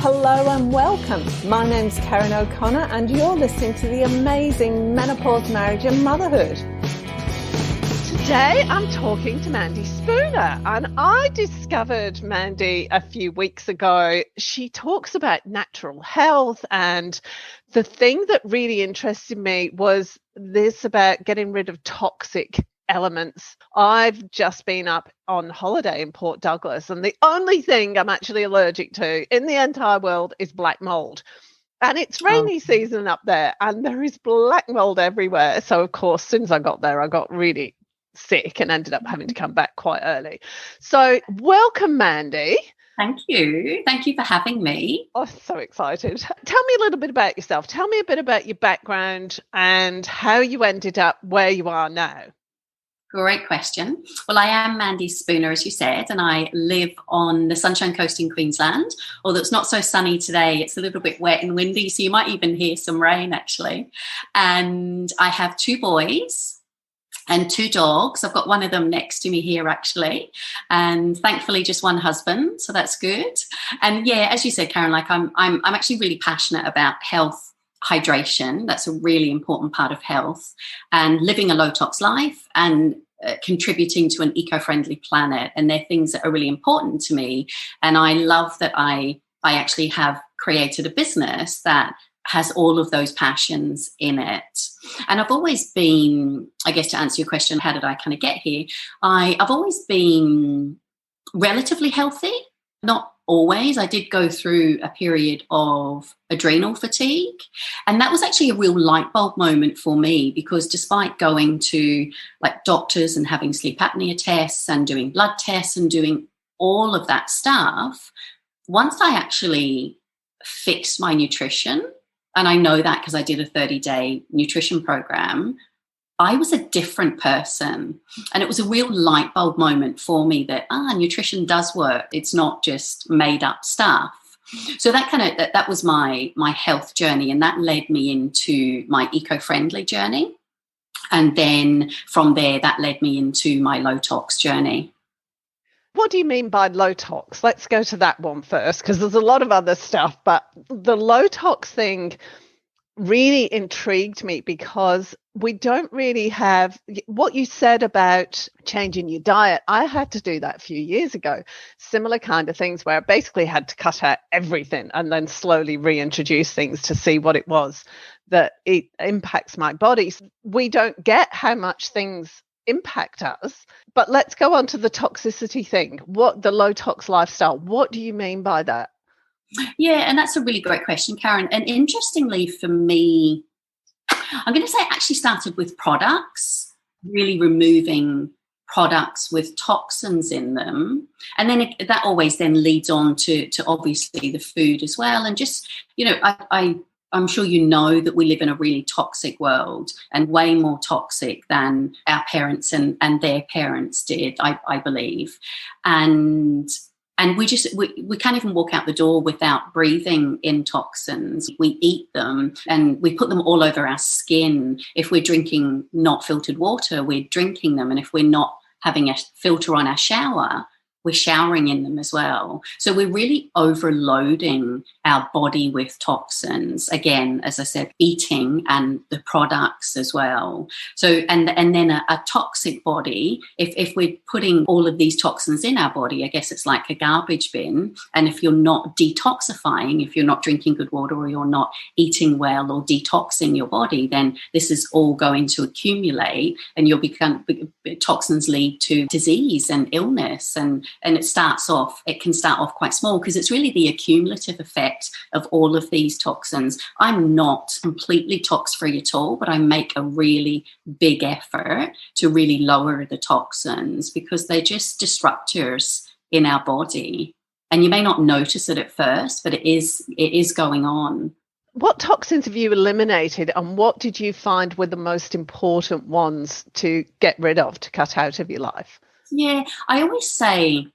Hello and welcome. My name's Karen O'Connor and you're listening to the amazing Menopause, Marriage and Motherhood. Today I'm talking to Mandy Spooner, and I discovered Mandy a few weeks ago. She talks about natural health, and the thing that really interested me was this about getting rid of toxic elements. I've just been up on holiday in Port Douglas, and the only thing I'm actually allergic to in the entire world is black mold. And it's rainy season up there, and there is black mold everywhere. So, of course, as soon as I got there, I got really sick and ended up having to come back quite early. So, welcome, Mandy. Thank you. Thank you for having me. Oh, so excited. Tell me a little bit about yourself. Tell me a bit about your background and how you ended up where you are now. Great question. Well, I am Mandy Spooner, as you said, and I live on the Sunshine Coast in Queensland, although it's not so sunny today. It's a little bit wet and windy, so you might even hear some rain, actually. And I have 2 boys and 2 dogs. I've got one of them next to me here, actually, and thankfully just one husband, so that's good. And yeah, as you said, Karen, like I'm actually really passionate about health, hydration. That's a really important part of health, and living a low tox life and contributing to an eco-friendly planet. And they're things that are really important to me. And I love that I actually have created a business that has all of those passions in it. And I've always been, I guess to answer your question, how did I kind of get here? I've always been relatively healthy, not always. I did go through a period of adrenal fatigue, and that was actually a real light bulb moment for me, because despite going to like doctors and having sleep apnea tests and doing blood tests and doing all of that stuff, once I actually fixed my nutrition, and I know that because I did a 30-day nutrition program, I was a different person. And it was a real light bulb moment for me that, nutrition does work. It's not just made up stuff. So that was my health journey, and that led me into my eco-friendly journey. And then from there, that led me into my low tox journey. What do you mean by low tox? Let's go to that one first, because there's a lot of other stuff, but the low tox thing really intrigued me, because we don't really have what you said about changing your diet. I had to do that a few years ago. Similar kind of things where I basically had to cut out everything and then slowly reintroduce things to see what it was that it impacts my body. We don't get how much things impact us. But let's go on to the toxicity thing. What the low tox lifestyle, what do you mean by that? Yeah, and that's a really great question, Karen. And interestingly for me, I'm going to say it actually started with products, really removing products with toxins in them. And then that always then leads on to obviously the food as well. And just, I'm sure you know that we live in a really toxic world, and way more toxic than our parents and their parents did, I believe. And we can't even walk out the door without breathing in toxins. We eat them and we put them all over our skin. If we're drinking not filtered water, we're drinking them. And if we're not having a filter on our shower, we're showering in them as well. So we're really overloading our body with toxins. Again, as I said, eating and the products as well. So, and then a toxic body, if we're putting all of these toxins in our body, I guess it's like a garbage bin. And if you're not detoxifying, if you're not drinking good water, or you're not eating well or detoxing your body, then this is all going to accumulate, and toxins lead to disease and illness. And it can start off quite small, because it's really the accumulative effect of all of these toxins. I'm not completely tox-free at all, but I make a really big effort to really lower the toxins, because they're just disruptors in our body. And you may not notice it at first, but it is going on. What toxins have you eliminated, and what did you find were the most important ones to get rid of, to cut out of your life? Yeah, I always say,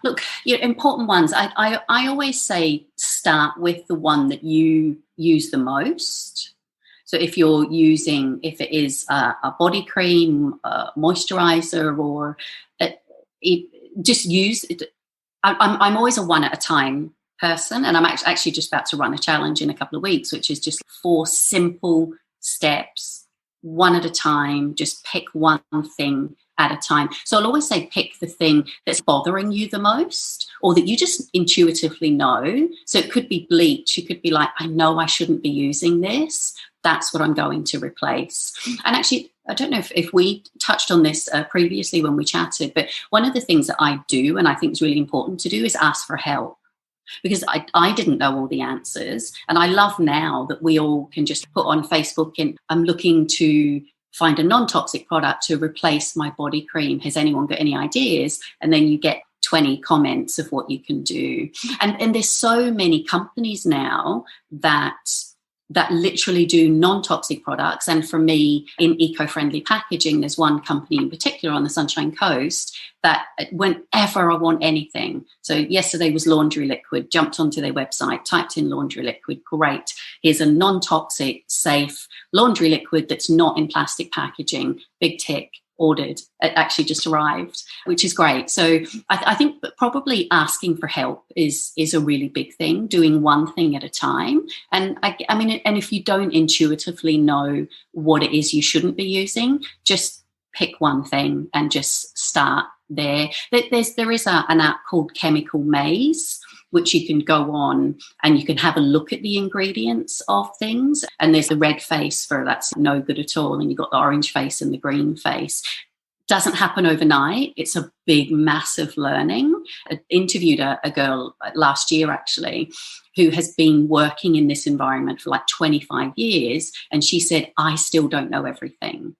look, important ones. I always say start with the one that you use the most. So if it is a body cream, a moisturizer, or just use it. I'm always a one at a time person, and I'm actually just about to run a challenge in a couple of weeks, which is just 4 simple steps, one at a time. Just pick one thing at a time. So I'll always say pick the thing that's bothering you the most, or that you just intuitively know. So it could be bleach. You could be like, I know I shouldn't be using this. That's what I'm going to replace. And actually, I don't know if we touched on this previously when we chatted, but one of the things that I do, and I think is really important to do, is ask for help. Because I didn't know all the answers. And I love now that we all can just put on Facebook, and I'm looking to find a non-toxic product to replace my body cream. Has anyone got any ideas? And then you get 20 comments of what you can do. And there's so many companies now that literally do non-toxic products. And for me, in eco-friendly packaging, there's one company in particular on the Sunshine Coast that whenever I want anything. So yesterday was laundry liquid, jumped onto their website, typed in laundry liquid, great. Here's a non-toxic, safe laundry liquid that's not in plastic packaging, big tick, ordered. It actually just arrived, which is great. So I think probably asking for help is a really big thing, doing one thing at a time. And I mean, and if you don't intuitively know what it is you shouldn't be using, just pick one thing and just start there. There is an app called Chemical Maze, which you can go on and you can have a look at the ingredients of things. And there's the red face for that's no good at all. And you've got the orange face and the green face. Doesn't happen overnight. It's a big, massive learning. I interviewed a girl last year, actually, who has been working in this environment for like 25 years. And she said, I still don't know everything.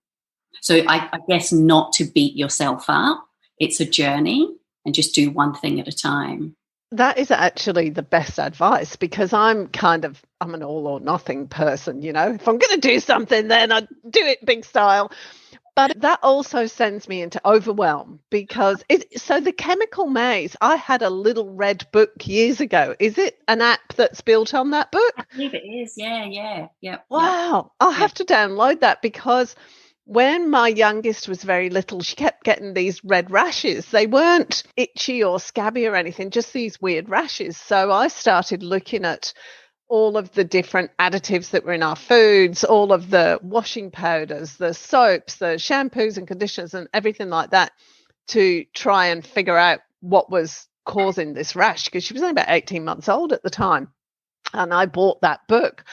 So I guess not to beat yourself up. It's a journey, and just do one thing at a time. That is actually the best advice, because I'm an all or nothing person, you know. If I'm going to do something, then I do it big style. But that also sends me into overwhelm, because so the Chemical Maze, I had a little red book years ago. Is it an app that's built on that book? I believe it is. Yeah. Wow. I'll have to download that, because when my youngest was very little, she kept getting these red rashes. They weren't itchy or scabby or anything, just these weird rashes. So I started looking at all of the different additives that were in our foods, all of the washing powders, the soaps, the shampoos and conditioners and everything like that, to try and figure out what was causing this rash, because she was only about 18 months old at the time. And I bought that book.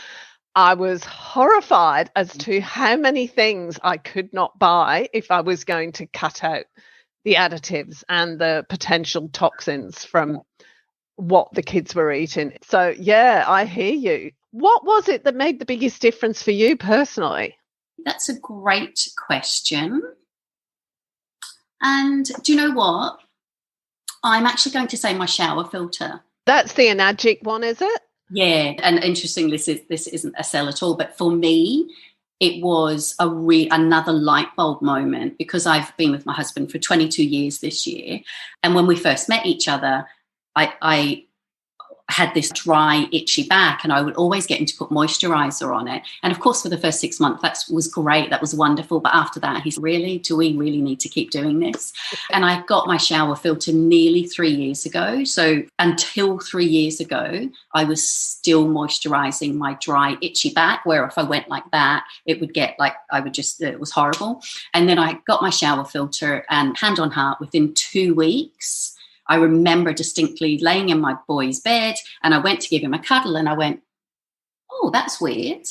I was horrified as to how many things I could not buy if I was going to cut out the additives and the potential toxins from what the kids were eating. So, yeah, I hear you. What was it that made the biggest difference for you personally? That's a great question. And do you know what? I'm actually going to say my shower filter. That's the Enagic one, is it? Yeah, and interestingly, this isn't a sell at all, but for me, it was another light bulb moment, because I've been with my husband for 22 years this year. And when we first met each other, I had this dry, itchy back, and I would always get him to put moisturizer on it. And of course, for the first 6 months, that was great. That was wonderful. But after that, do we really need to keep doing this? And I got my shower filter nearly 3 years ago. So until 3 years ago, I was still moisturizing my dry, itchy back, where if I went like that, it would get like, it was horrible. And then I got my shower filter, and hand on heart, within 2 weeks, I remember distinctly laying in my boy's bed, and I went to give him a cuddle, and I went, oh, that's weird.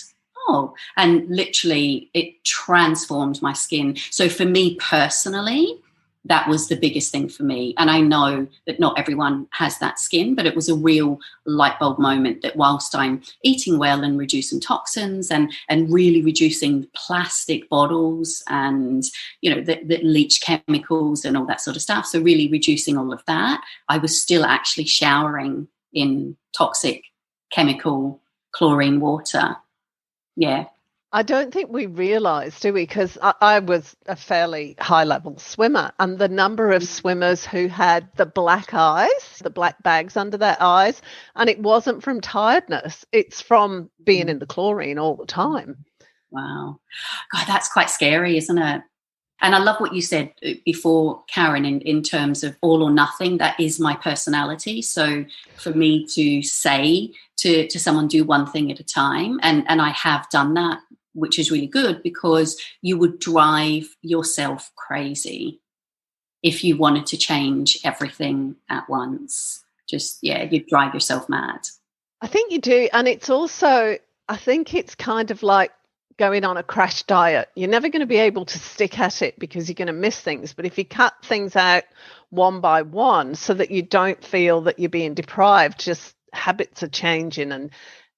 Oh, and literally it transformed my skin. So for me personally, that was the biggest thing for me. And I know that not everyone has that skin, but it was a real light bulb moment that whilst I'm eating well and reducing toxins and really reducing plastic bottles and, you know, the leach chemicals and all that sort of stuff, so really reducing all of that, I was still actually showering in toxic chemical chlorine water. Yeah. I don't think we realise, do we? Because I was a fairly high-level swimmer, and the number of swimmers who had the black eyes, the black bags under their eyes, and it wasn't from tiredness. It's from being in the chlorine all the time. Wow. God, that's quite scary, isn't it? And I love what you said before, Karen, in terms of all or nothing. That is my personality. So for me to say to someone, do one thing at a time, and I have done that, which is really good, because you would drive yourself crazy if you wanted to change everything at once. Just, you'd drive yourself mad. I think you do. And it's also, I think it's kind of like going on a crash diet. You're never going to be able to stick at it because you're going to miss things. But if you cut things out one by one so that you don't feel that you're being deprived, just habits are changing. And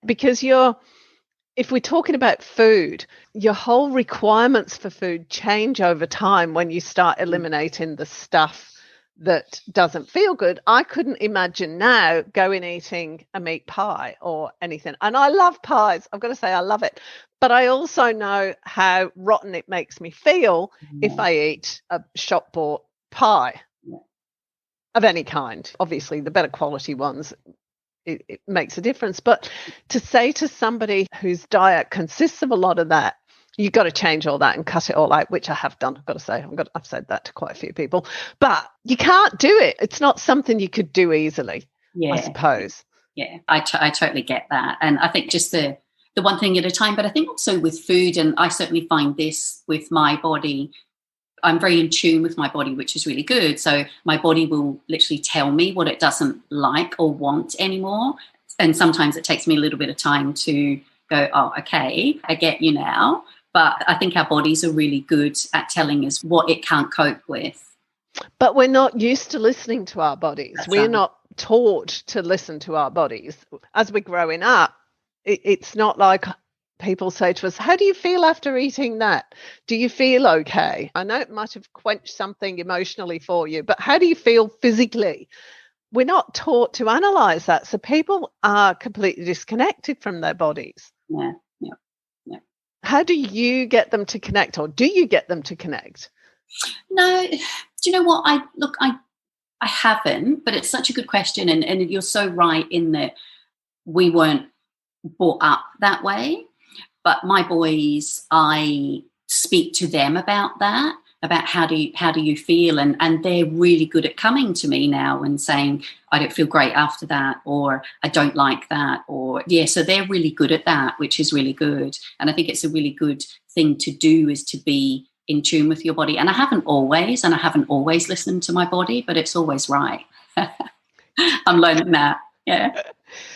because if we're talking about food, your whole requirements for food change over time when you start eliminating the stuff that doesn't feel good. I couldn't imagine now going eating a meat pie or anything. And I love pies. I've got to say, I love it. But I also know how rotten it makes me feel if I eat a shop bought pie of any kind. Obviously, the better quality ones, it makes a difference. But to say to somebody whose diet consists of a lot of that, you've got to change all that and cut it all out, which I have done. I've got to say, I've said that to quite a few people, but you can't do it. It's not something you could do easily, I suppose. Yeah, I totally get that. And I think just the one thing at a time, but I think also with food, and I certainly find this with my body, I'm very in tune with my body, which is really good. So my body will literally tell me what it doesn't like or want anymore. And sometimes it takes me a little bit of time to go, oh, okay, I get you now. But I think our bodies are really good at telling us what it can't cope with. But we're not used to listening to our bodies. That's we're right. not taught to listen to our bodies. As we're growing up, it's not like people say to us, how do you feel after eating that? Do you feel okay? I know it might have quenched something emotionally for you, but how do you feel physically? We're not taught to analyze that. So people are completely disconnected from their bodies. Yeah. How do you get them to connect, or do you get them to connect? No, do you know what? I haven't, but it's such a good question. And you're so right in that we weren't brought up that way. But my boys, I speak to them about that, about how do you feel, and they're really good at coming to me now and saying, I don't feel great after that, or I don't like that, or so they're really good at that, which is really good. And I think it's a really good thing to do, is to be in tune with your body. And I haven't always listened to my body, but it's always right. I'm learning that. Yeah.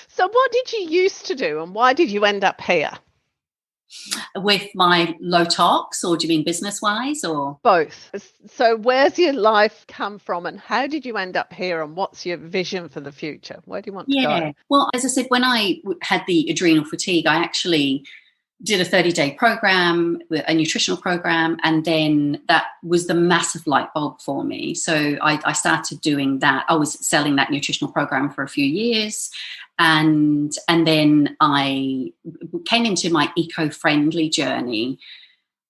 So what did you used to do, and why did you end up here? With my low tox, or do you mean business-wise, or? Both. So where's your life come from, and how did you end up here, and what's your vision for the future? Where do you want to go? Well, as I said, when I had the adrenal fatigue, I actually did a 30-day program, a nutritional program, and then that was the massive light bulb for me. So I started doing that. I was selling that nutritional program for a few years, and then I came into my eco-friendly journey.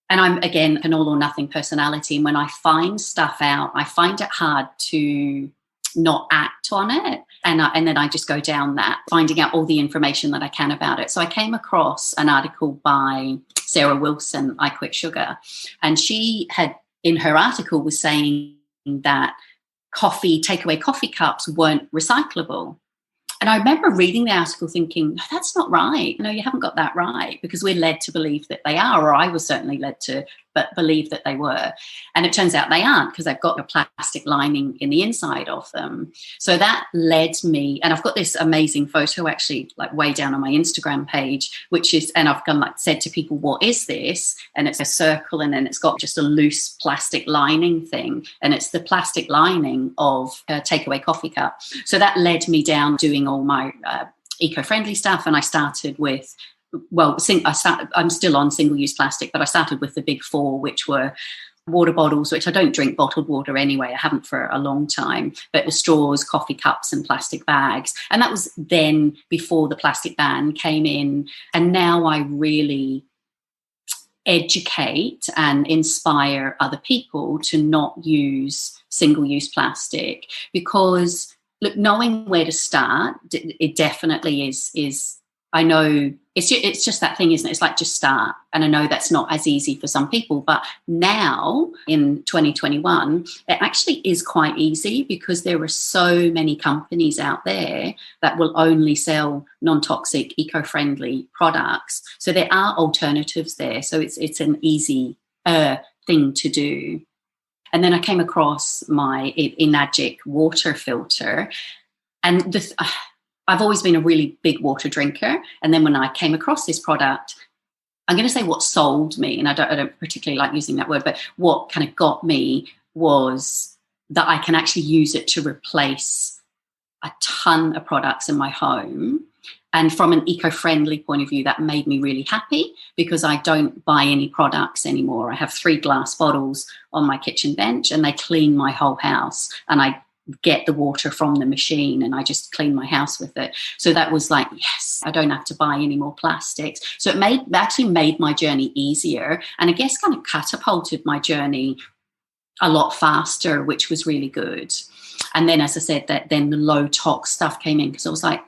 And I'm, again, an all or nothing personality. And when I find stuff out, I find it hard to not act on it. And then I just go down that, finding out all the information that I can about it. So I came across an article by Sarah Wilson, I Quit Sugar. And she had, in her article, was saying that takeaway coffee cups weren't recyclable. And I remember reading the article thinking, no, that's not right. No, you haven't got that right, because we're led to believe that they are, or I was certainly led to believe that they were. And it turns out they aren't, because they've got a plastic lining in the inside of them. So that led me, and I've got this amazing photo actually, like way down on my Instagram page, which is, and I've said to people, what is this? And it's a circle, and then it's got just a loose plastic lining thing. And it's the plastic lining of a takeaway coffee cup. So that led me down doing all my eco-friendly stuff. And I started with, I'm still on single-use plastic, but I started with the big four, which were water bottles, which I don't drink bottled water anyway. I haven't for a long time. But the straws, coffee cups, and plastic bags. And that was then before the plastic ban came in. And now I really educate and inspire other people to not use single-use plastic, because look, knowing where to start, it definitely is I know it's just that thing, isn't it? It's like, just start. And I know that's not as easy for some people, but now in 2021, it actually is quite easy because there are so many companies out there that will only sell non-toxic, eco-friendly products. So there are alternatives there. So it's an easy thing to do. And then I came across my Enagic water filter, and I've always been a really big water drinker. And then when I came across this product, I'm going to say what sold me, and I don't particularly like using that word, but what kind of got me was that I can actually use it to replace a ton of products in my home. And from an eco-friendly point of view, that made me really happy because I don't buy any products anymore. I have 3 glass bottles on my kitchen bench and they clean my whole house. And I get the water from the machine and I just clean my house with it. So that was like, yes, I don't have to buy any more plastics. So it actually made my journey easier, and I guess kind of catapulted my journey a lot faster, which was really good. And then, as I said, then the low tox stuff came in because I was like,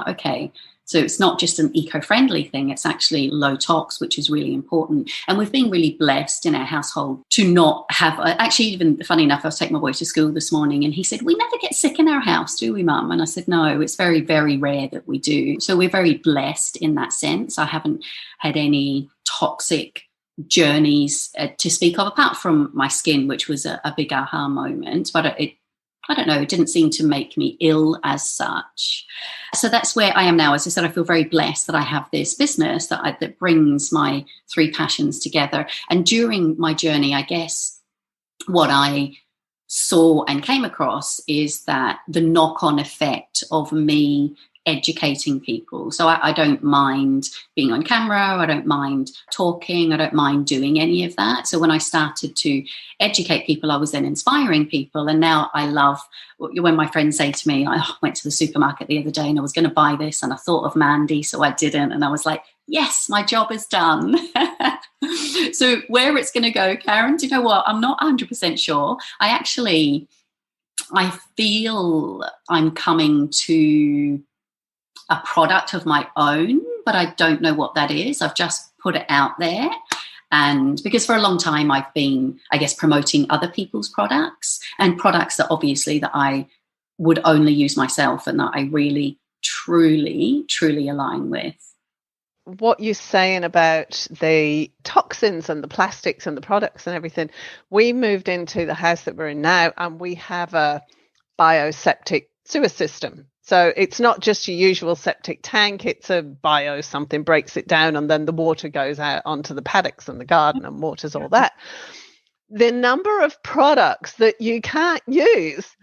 okay. So it's not just an eco-friendly thing, it's actually low tox, which is really important. And we've been really blessed in our household to not have, actually, even funny enough, I was taking my boy to school this morning and he said, we never get sick in our house, do we, Mum? And I said, no, it's very, very rare that we do. So we're very blessed in that sense. I haven't had any toxic journeys to speak of, apart from my skin, which was a big aha moment. But I don't know, it didn't seem to make me ill as such. So that's where I am now. As I said, I feel very blessed that I have this business that brings my 3 passions together. And during my journey, I guess what I saw and came across is that the knock-on effect of me educating people. So I don't mind being on camera, I don't mind talking, I don't mind doing any of that. So when I started to educate people, I was then inspiring people. And now I love when my friends say to me, I went to the supermarket the other day and I was going to buy this and I thought of Mandy, so I didn't. And I was like, yes, my job is done. So where it's going to go, Karen, do you know what? I'm not 100% sure. I feel I'm coming to a product of my own, but I don't know what that is. I've just put it out there. And because for a long time I've been, I guess, promoting other people's products and products that obviously that I would only use myself and that I really, truly, truly align with. What you're saying about the toxins and the plastics and the products and everything, we moved into the house that we're in now and we have a bioseptic sewer system. So it's not just your usual septic tank, it's a bio something, breaks it down, and then the water goes out onto the paddocks and the garden and waters all that. The number of products that you can't use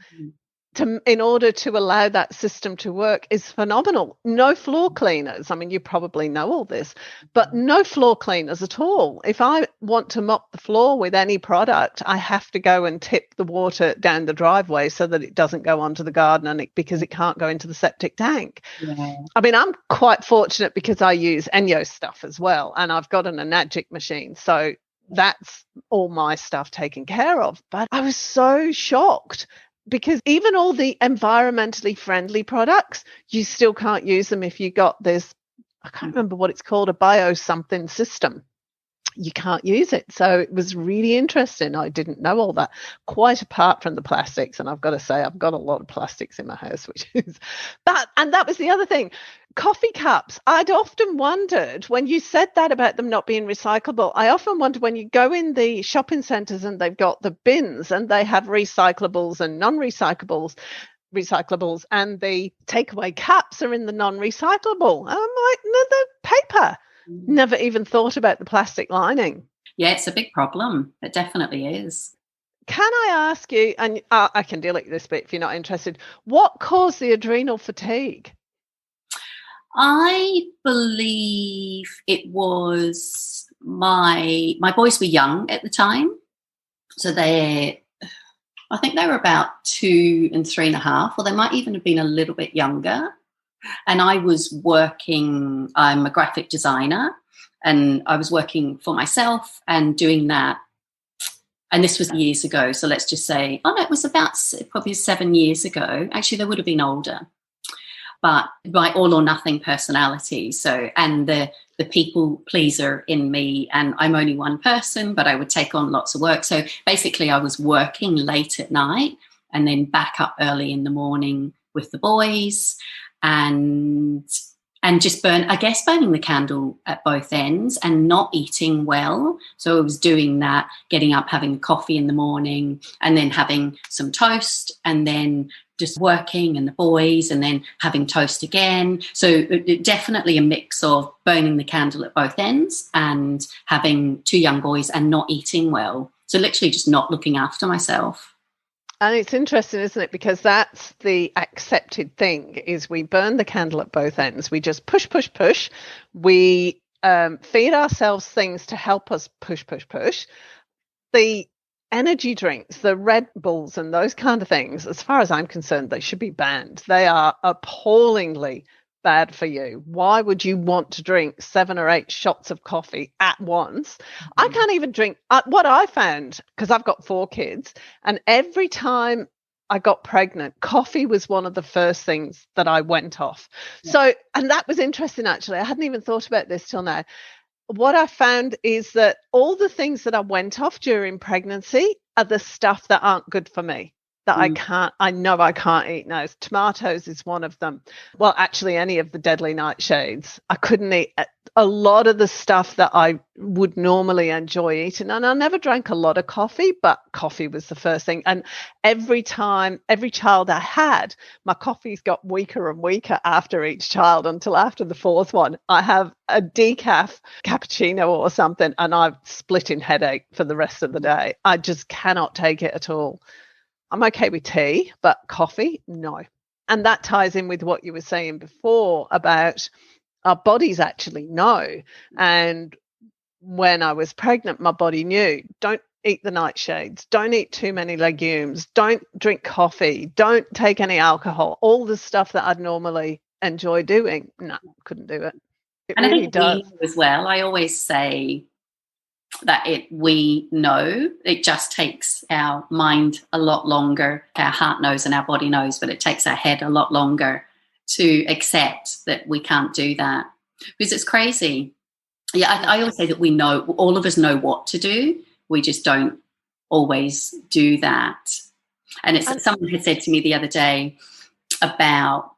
in order to allow that system to work is phenomenal. No floor cleaners. I mean, you probably know all this, but no floor cleaners at all. If I want to mop the floor with any product, I have to go and tip the water down the driveway so that it doesn't go onto the garden because it can't go into the septic tank. Yeah. I mean, I'm quite fortunate because I use Enyo stuff as well, and I've got an Enagic machine. So that's all my stuff taken care of. But I was so shocked because even all the environmentally friendly products, you still can't use them if you got this, I can't remember what it's called, a bio something system. You can't use it. So it was really interesting. I didn't know all that, quite apart from the plastics. And I've got to say, I've got a lot of plastics in my house, and that was the other thing. Coffee cups. I'd often wondered when you said that about them not being recyclable, I often wondered when you go in the shopping centres and they've got the bins and they have recyclables and non-recyclables, and the takeaway cups are in the non-recyclable. I'm like, no, they're paper. Never even thought about the plastic lining. Yeah, it's a big problem. It definitely is. Can I ask you, and I can delete this bit if you're not interested, what caused the adrenal fatigue? I believe it was my boys were young at the time. So I think they were about 2 and 3.5, or they might even have been a little bit younger. And I was working, I'm a graphic designer, and I was working for myself and doing that. And this was years ago. So let's just say, it was about probably 7 years ago. Actually, they would have been older. but my all or nothing personality. So, and the people pleaser in me, and I'm only one person, but I would take on lots of work. So basically I was working late at night and then back up early in the morning with the boys, and just burning the candle at both ends and not eating well. So I was doing that, getting up, having a coffee in the morning, and then having some toast, and then just working and the boys, and then having toast again. So definitely a mix of burning the candle at both ends and having two young boys and not eating well. So literally just not looking after myself. And it's interesting, isn't it? Because that's the accepted thing, is we burn the candle at both ends. We just push. We feed ourselves things to help us push. The energy drinks, the Red Bulls and those kind of things, as far as I'm concerned, they should be banned. They are appallingly bad for you. Why would you want to drink 7 or 8 shots of coffee at once? I can't even drink. What I found, because I've got 4 kids, and every time I got pregnant, coffee was one of the first things that I went off. Yeah. So, and that was interesting, actually. I hadn't even thought about this till now. What I found is that all the things that I went off during pregnancy are the stuff that aren't good for me, that I know I can't eat now. Tomatoes is one of them. Well, actually, any of the deadly nightshades. I couldn't eat a lot of the stuff that I would normally enjoy eating. And I never drank a lot of coffee, but coffee was the first thing. And every child I had, my coffees got weaker and weaker after each child, until after the 4th one, I have a decaf cappuccino or something, and I've splitting headache for the rest of the day. I just cannot take it at all. I'm okay with tea, but coffee, no. And that ties in with what you were saying before about our bodies actually know. And when I was pregnant, my body knew, don't eat the nightshades, don't eat too many legumes, don't drink coffee, don't take any alcohol, all the stuff that I'd normally enjoy doing. No, couldn't do it. It and really I think does. as well, I always say that we know, it just takes our mind a lot longer. Our heart knows and our body knows, but it takes our head a lot longer to accept that we can't do that, because it's crazy. Yeah, I always say that we know, all of us know what to do, we just don't always do that. And someone had said to me the other day about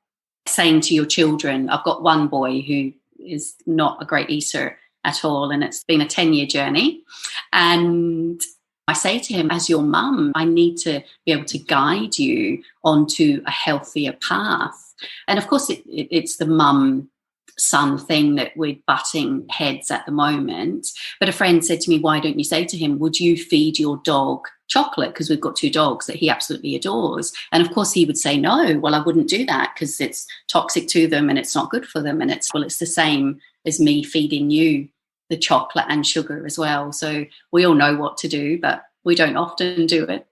saying to your children, I've got one boy who is not a great eater at all, and it's been a 10-year journey, and I say to him, as your mum, I need to be able to guide you onto a healthier path. And of course it's the mum-son thing that we're butting heads at the moment. But a friend said to me, why don't you say to him, would you feed your dog chocolate? Because we've got 2 dogs that he absolutely adores. And of course he would say, no, well, I wouldn't do that because it's toxic to them and it's not good for them. And it's the same as me feeding you the chocolate and sugar as well. So we all know what to do, but we don't often do it.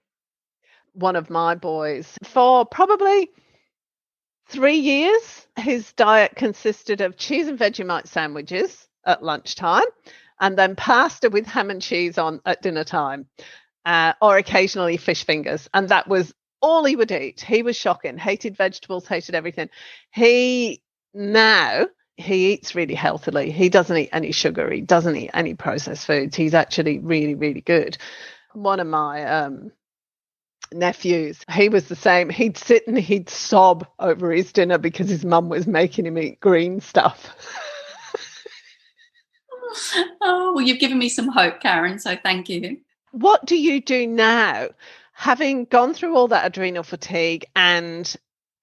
One of my boys, for probably 3 years, his diet consisted of cheese and Vegemite sandwiches at lunchtime, and then pasta with ham and cheese on at dinner time, or occasionally fish fingers. And that was all he would eat. He was shocking, hated vegetables, hated everything. He eats really healthily. He doesn't eat any sugar. He doesn't eat any processed foods. He's actually really, really good. One of my nephews, he was the same. He'd sit and he'd sob over his dinner because his mum was making him eat green stuff. Oh, well, you've given me some hope, Karen, so thank you. What do you do now, having gone through all that adrenal fatigue and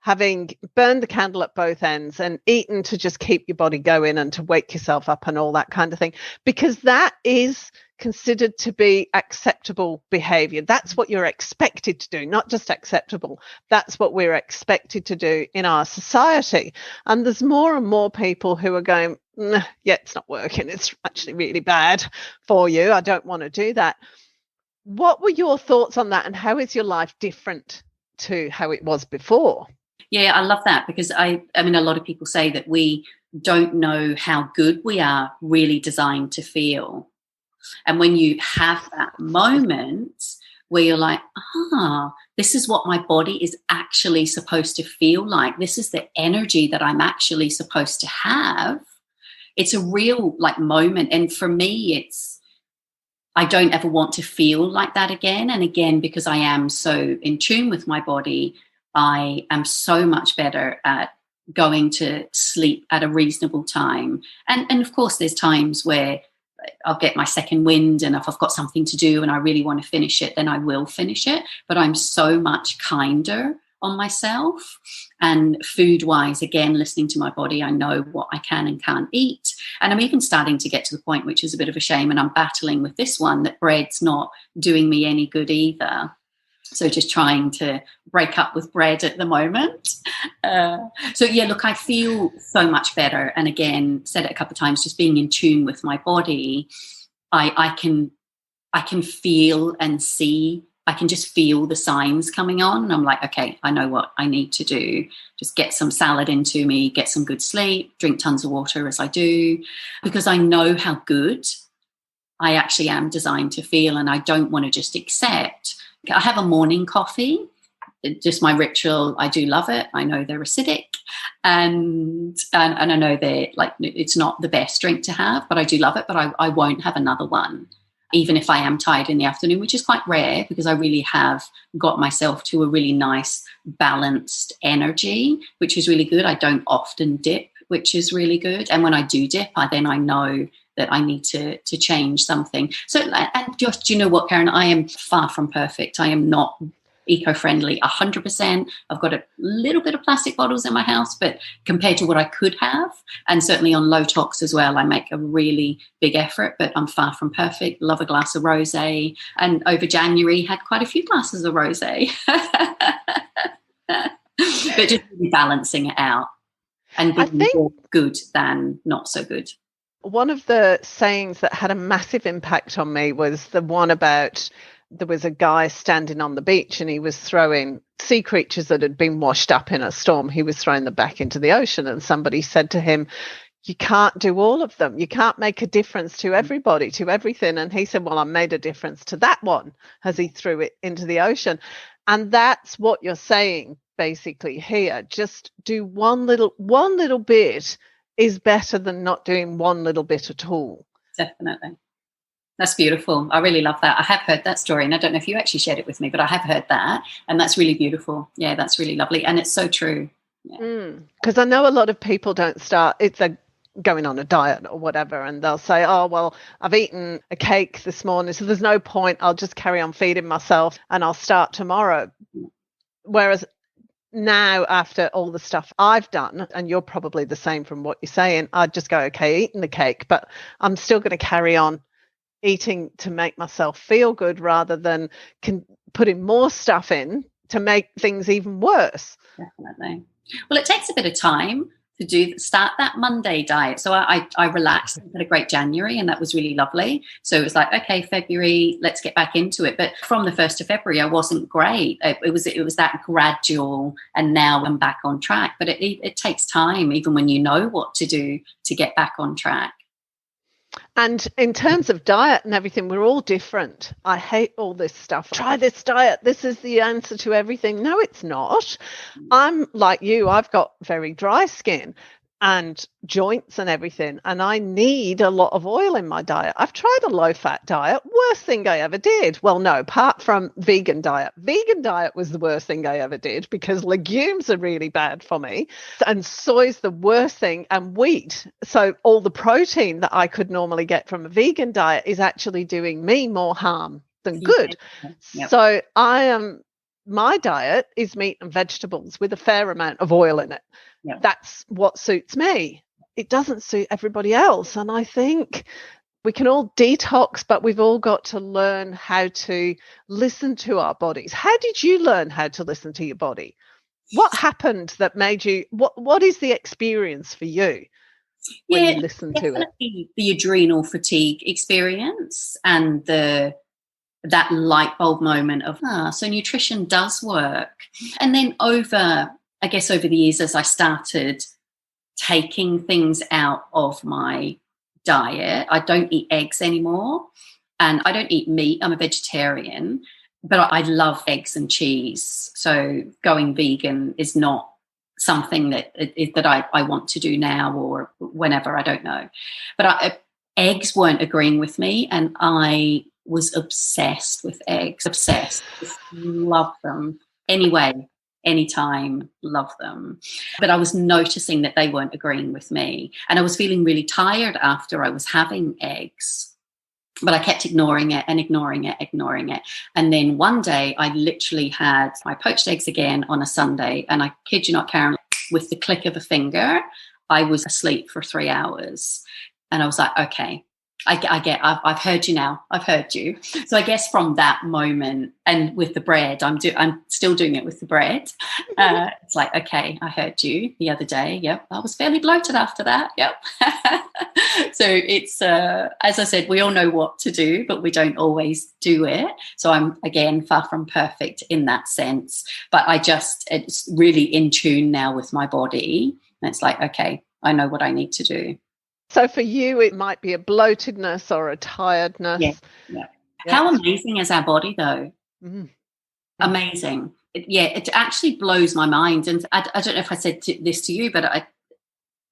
having burned the candle at both ends and eaten to just keep your body going and to wake yourself up and all that kind of thing? Because that is considered to be acceptable behavior. That's what you're expected to do, not just acceptable. That's what we're expected to do in our society. And there's more and more people who are going, yeah, it's not working. It's actually really bad for you. I don't want to do that. What were your thoughts on that, and how is your life different to how it was before? Yeah, I love that, because I mean, a lot of people say that we don't know how good we are really designed to feel. And when you have that moment where you're like, this is what my body is actually supposed to feel like. This is the energy that I'm actually supposed to have. It's a real like moment. And for me, I don't ever want to feel like that again. And again, because I am so in tune with my body, I am so much better at going to sleep at a reasonable time. And of course, there's times where I'll get my second wind, and if I've got something to do and I really want to finish it, then I will finish it. But I'm so much kinder on myself. And food-wise, again, listening to my body, I know what I can and can't eat. And I'm even starting to get to the point, which is a bit of a shame, and I'm battling with this one, that bread's not doing me any good either. So just trying to break up with bread at the moment. So yeah, look, I feel so much better. And again, said it a couple of times, just being in tune with my body, I can feel and see. I can just feel the signs coming on. And I'm like, okay, I know what I need to do. Just get some salad into me, get some good sleep, drink tons of water as I do, because I know how good I actually am designed to feel. And I don't want to just accept. I have a morning coffee, just my ritual. I do love it. I know they're acidic, and I know they're like, it's not the best drink to have, but I do love it. But I won't have another one, even if I am tired in the afternoon, which is quite rare, because I really have got myself to a really nice balanced energy, which is really good. I don't often dip, which is really good. And when I do dip, I know that I need to change something. So, and just, do you know what, Karen? I am far from perfect. I am not eco-friendly 100%. I've got a little bit of plastic bottles in my house, but compared to what I could have, and certainly on low tox as well, I make a really big effort, but I'm far from perfect. Love a glass of rosé, and over January had quite a few glasses of rosé. But just really balancing it out and being more good than not so good. One of the sayings that had a massive impact on me was the one about, there was a guy standing on the beach and he was throwing sea creatures that had been washed up in a storm. He was throwing them back into the ocean, and somebody said to him, you can't do all of them. You can't make a difference to everybody, to everything. And he said, well, I made a difference to that one, as he threw it into the ocean. And that's what you're saying basically here. Just do one little bit is better than not doing one little bit at all. Definitely. That's beautiful. I really love that. I have heard that story, and I don't know if you actually shared it with me, but I have heard that, and that's really beautiful. Yeah, that's really lovely, and it's so true. Because I know a lot of people don't start, it's a going on a diet or whatever, and they'll say, oh, well, I've eaten a cake this morning, so there's no point, I'll just carry on feeding myself and I'll start tomorrow. Whereas now, after all the stuff I've done, and you're probably the same from what you're saying, I'd just go, okay, eating the cake, but I'm still going to carry on eating to make myself feel good, rather than putting more stuff in to make things even worse. Definitely. Well, it takes a bit of time to start that Monday diet. So I relaxed and had a great January, and that was really lovely. So it was like, okay, February, let's get back into it. But from the 1st of February, I wasn't great. It was that gradual, and now I'm back on track. But it takes time, even when you know what to do, to get back on track. And in terms of diet and everything, we're all different. I hate all this stuff. Try this diet. This is the answer to everything. No, it's not. I'm like you. I've got very dry skin and joints and everything, and I need a lot of oil in my diet. I've tried a low-fat diet. Worst thing I ever did. Well, no, apart from vegan diet. Vegan diet was the worst thing I ever did, because legumes are really bad for me, and soy's the worst thing, and wheat. So all the protein that I could normally get from a vegan diet is actually doing me more harm than good. Yep. So my diet is meat and vegetables with a fair amount of oil in it. Yep. That's what suits me. It doesn't suit everybody else. And I think we can all detox, but we've all got to learn how to listen to our bodies. How did you learn how to listen to your body? What happened that made you, what is the experience for you when you listen to it? The adrenal fatigue experience, and that light bulb moment of, so nutrition does work. And then over the years, as I started taking things out of my diet, I don't eat eggs anymore, and I don't eat meat. I'm a vegetarian. but I love eggs and cheese. So going vegan is not something that I want to do now or whenever, I don't know. But eggs weren't agreeing with me, and I was obsessed with eggs, obsessed. Just love them. Anyway, anytime, love them. But I was noticing that they weren't agreeing with me. And I was feeling really tired after I was having eggs. But I kept ignoring it and ignoring it. And then one day I literally had my poached eggs again on a Sunday. And I kid you not, Karen, with the click of a finger, I was asleep for 3 hours. And I was like, okay, I've heard you now. I've heard you. So I guess from that moment, and with the bread, I'm still doing it with the bread. It's like, okay, I heard you the other day. Yep, I was fairly bloated after that. Yep. So it's as I said, we all know what to do, but we don't always do it. So I'm again far from perfect in that sense. But it's really in tune now with my body. And it's like, okay, I know what I need to do. So for you, it might be a bloatedness or a tiredness. Yeah. How amazing is our body, though? Mm. Amazing. It actually blows my mind. And I don't know if I said this to you, but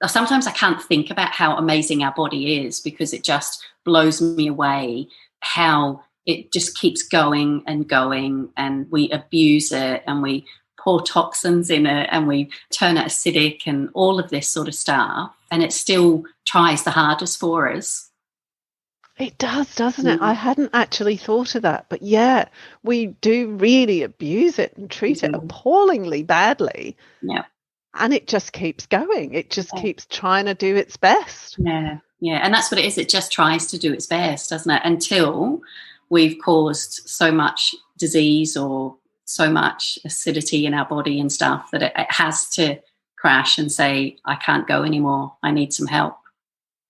sometimes I can't think about how amazing our body is, because it just blows me away how it just keeps going, and we abuse it, and we pour toxins in it, and we turn it acidic and all of this sort of stuff. And it still tries the hardest for us. It does, doesn't it? I hadn't actually thought of that. But yeah, we do really abuse it and treat it appallingly badly. Yeah. And it just keeps going. It just keeps trying to do its best. Yeah. And that's what it is. It just tries to do its best, doesn't it? Until we've caused so much disease or so much acidity in our body and stuff that it has to crash and say, I can't go anymore. I need some help.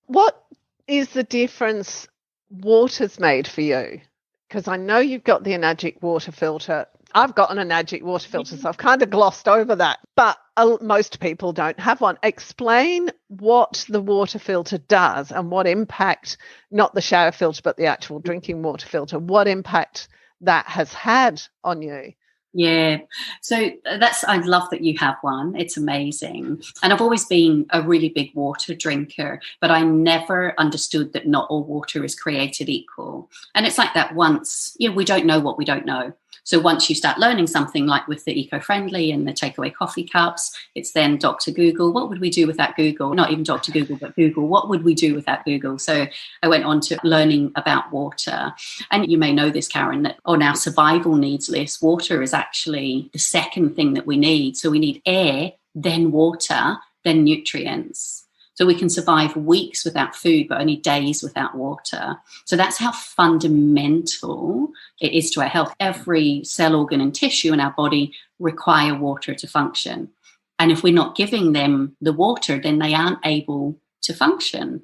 What is the difference water's made for you? Because I know you've got the Enagic water filter. I've got an Enagic water filter, so I've kind of glossed over that. But most people don't have one. Explain what the water filter does and what impact, not the shower filter, but the actual drinking water filter, what impact that has had on you. Yeah, so I love that you have one. It's amazing. And I've always been a really big water drinker, but I never understood that not all water is created equal. And it's like that once, we don't know what we don't know. So once you start learning something, like with the eco-friendly and the takeaway coffee cups, it's then Dr. Google. What would we do without Google? Not even Dr. Google, but Google. What would we do without Google? So I went on to learning about water. And you may know this, Karen, that on our survival needs list, water is actually the second thing that we need. So we need air, then water, then nutrients. So we can survive weeks without food, but only days without water. So that's how fundamental it is to our health. Every cell, organ, and tissue in our body require water to function. And if we're not giving them the water, then they aren't able to function.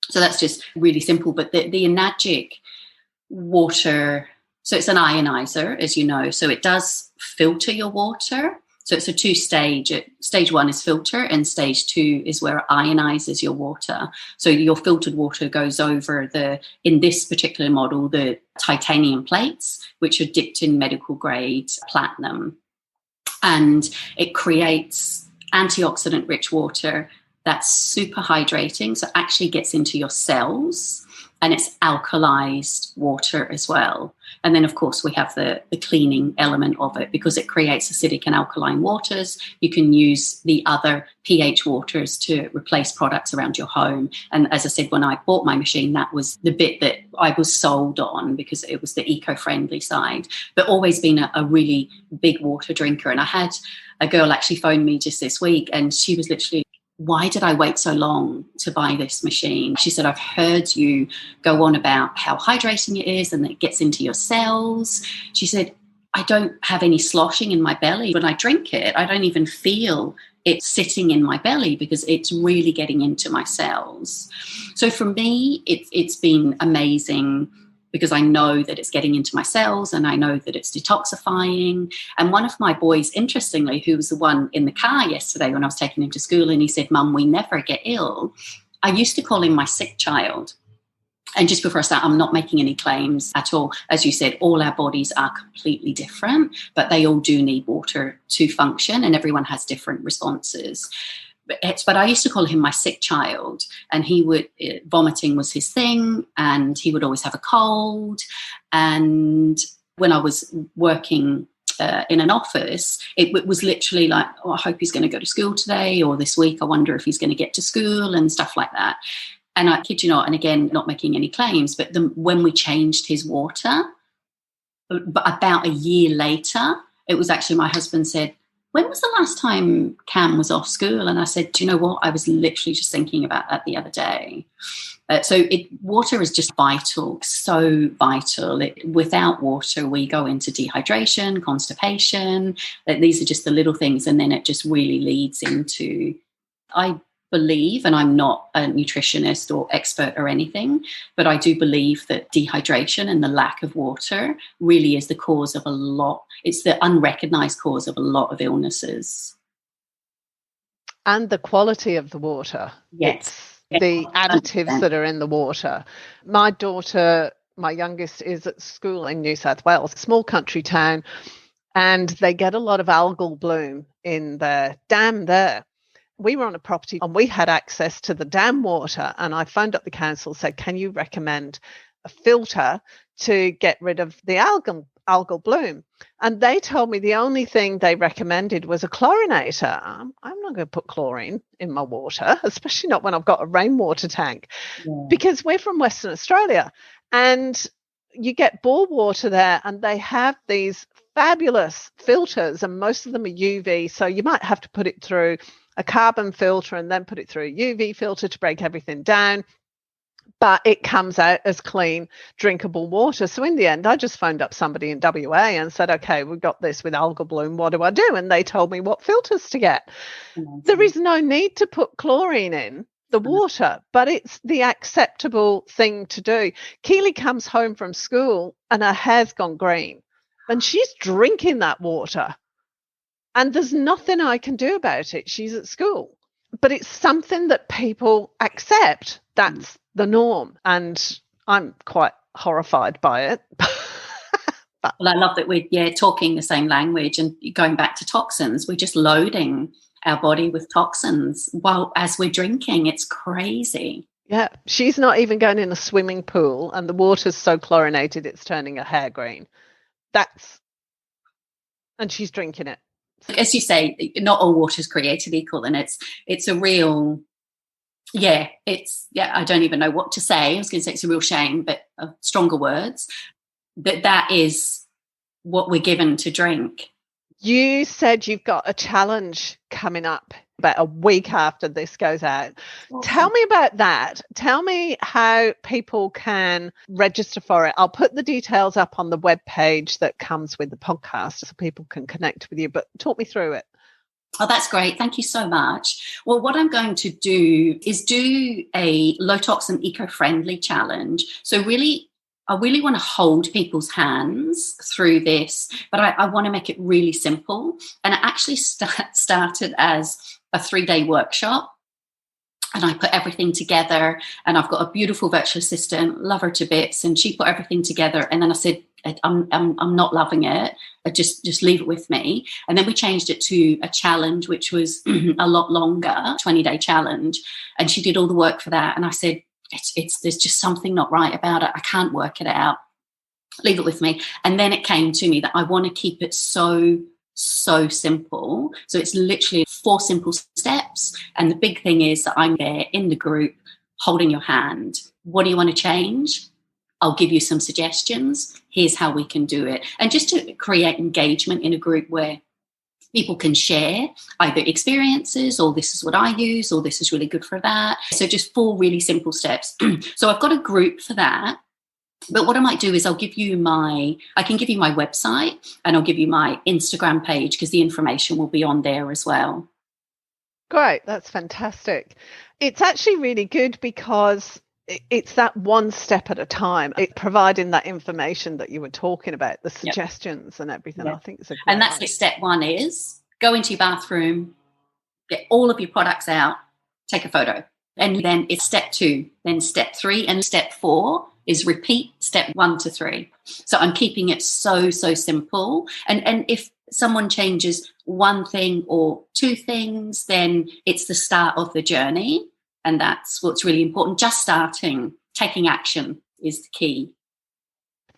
So that's just really simple. But the Enagic water, so it's an ionizer, as you know. So it does filter your water. So it's a two-stage. Stage 1 is filter, and stage 2 is where it ionizes your water. So your filtered water goes over in this particular model, the titanium plates, which are dipped in medical grade platinum. And it creates antioxidant-rich water that's super hydrating, so it actually gets into your cells, and it's alkalized water as well. And then, of course, we have the cleaning element of it, because it creates acidic and alkaline waters. You can use the other pH waters to replace products around your home. And as I said, when I bought my machine, that was the bit that I was sold on, because it was the eco-friendly side. But always been a really big water drinker. And I had a girl actually phone me just this week, and she was literally, why did I wait so long to buy this machine? She said, I've heard you go on about how hydrating it is and that it gets into your cells. She said, I don't have any sloshing in my belly. When I drink it, I don't even feel it sitting in my belly, because it's really getting into my cells. So for me, it's been amazing, because I know that it's getting into my cells, and I know that it's detoxifying. And one of my boys, interestingly, who was the one in the car yesterday when I was taking him to school, and he said, Mum, we never get ill. I used to call him my sick child. And just before I start, I'm not making any claims at all. As you said, all our bodies are completely different, but they all do need water to function, and everyone has different responses. But I used to call him my sick child, and vomiting was his thing, and he would always have a cold. And when I was working in an office, it was literally like, oh, I hope he's going to go to school today, or this week, I wonder if he's going to get to school, and stuff like that. And I kid you not, and again, not making any claims, but when we changed his water, but about a year later, it was actually my husband said, when was the last time Cam was off school? And I said, do you know what? I was literally just thinking about that the other day. Water is just vital, so vital. Without water, we go into dehydration, constipation. These are just the little things. And then it just really leads into, I believe, and I'm not a nutritionist or expert or anything, but I do believe that dehydration and the lack of water really is the cause of it's the unrecognized cause of a lot of illnesses. And the quality of the water. Yes. The additives that are in the water. My daughter, my youngest, is at school in New South Wales, a small country town, and they get a lot of algal bloom in the dam there. We were on a property and we had access to the dam water, and I phoned up the council, said, can you recommend a filter to get rid of the algal bloom? And they told me the only thing they recommended was a chlorinator. I'm not going to put chlorine in my water, especially not when I've got a rainwater tank, because we're from Western Australia and you get bore water there, and they have these fabulous filters, and most of them are UV, so you might have to put it through a carbon filter and then put it through a UV filter to break everything down. But it comes out as clean, drinkable water. So in the end, I just phoned up somebody in WA and said, okay, we've got this with algal bloom. What do I do? And they told me what filters to get. Mm-hmm. There is no need to put chlorine in the water, but it's the acceptable thing to do. Keely comes home from school and her hair's gone green, and she's drinking that water. And there's nothing I can do about it. She's at school. But it's something that people accept. That's the norm. And I'm quite horrified by it. Well, I love that we're talking the same language, and going back to toxins, we're just loading our body with toxins as we're drinking. It's crazy. Yeah. She's not even going in a swimming pool, and the water's so chlorinated it's turning her hair green. And she's drinking it. As you say, not all water is created equal, and it's a real, I don't even know what to say. I was going to say it's a real shame, but stronger words, that is what we're given to drink. You said you've got a challenge coming up about a week after this goes out. Awesome. Tell me about that. Tell me how people can register for it. I'll put the details up on the webpage that comes with the podcast so people can connect with you, but talk me through it. Oh, that's great. Thank you so much. Well, what I'm going to do is do a low toxin eco-friendly challenge. So I really want to hold people's hands through this, but I want to make it really simple. And it actually started as a 3-day workshop, and I put everything together, and I've got a beautiful virtual assistant, love her to bits, and she put everything together. And then I said, I'm not loving it. Just leave it with me. And then we changed it to a challenge, which was a lot longer, 20-day challenge. And she did all the work for that. And I said, there's just something not right about it. I can't work it out. Leave it with me. And then it came to me that I want to keep it so simple. So it's literally 4 simple steps. And the big thing is that I'm there in the group holding your hand. What do you want to change? I'll give you some suggestions. Here's how we can do it. And just to create engagement in a group where people can share either experiences, or this is what I use, or this is really good for that. So just 4 really simple steps. So I've got a group for that. But what I might do is I can give you my website, and I'll give you my Instagram page, because the information will be on there as well. Great. That's fantastic. It's actually really good because it's that one step at a time. It's providing that information that you were talking about, the suggestions and everything. I think it's a great And that's what step 1 is. Go into your bathroom, get all of your products out, take a photo. And then it's step 2, then step 3, and step 4 is repeat step 1 to 3. So I'm keeping it so simple. And if someone changes one thing or 2 things, then it's the start of the journey. And that's what's really important. Just starting, taking action is the key.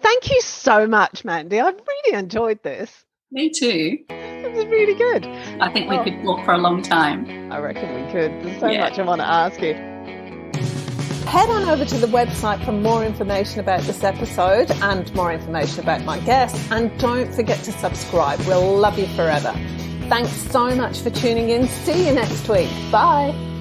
Thank you so much, Mandy. I've really enjoyed this. Me too. It was really good. I think we could talk for a long time. I reckon we could. There's so much I want to ask you. Head on over to the website for more information about this episode and more information about my guests. And don't forget to subscribe. We'll love you forever. Thanks so much for tuning in. See you next week. Bye.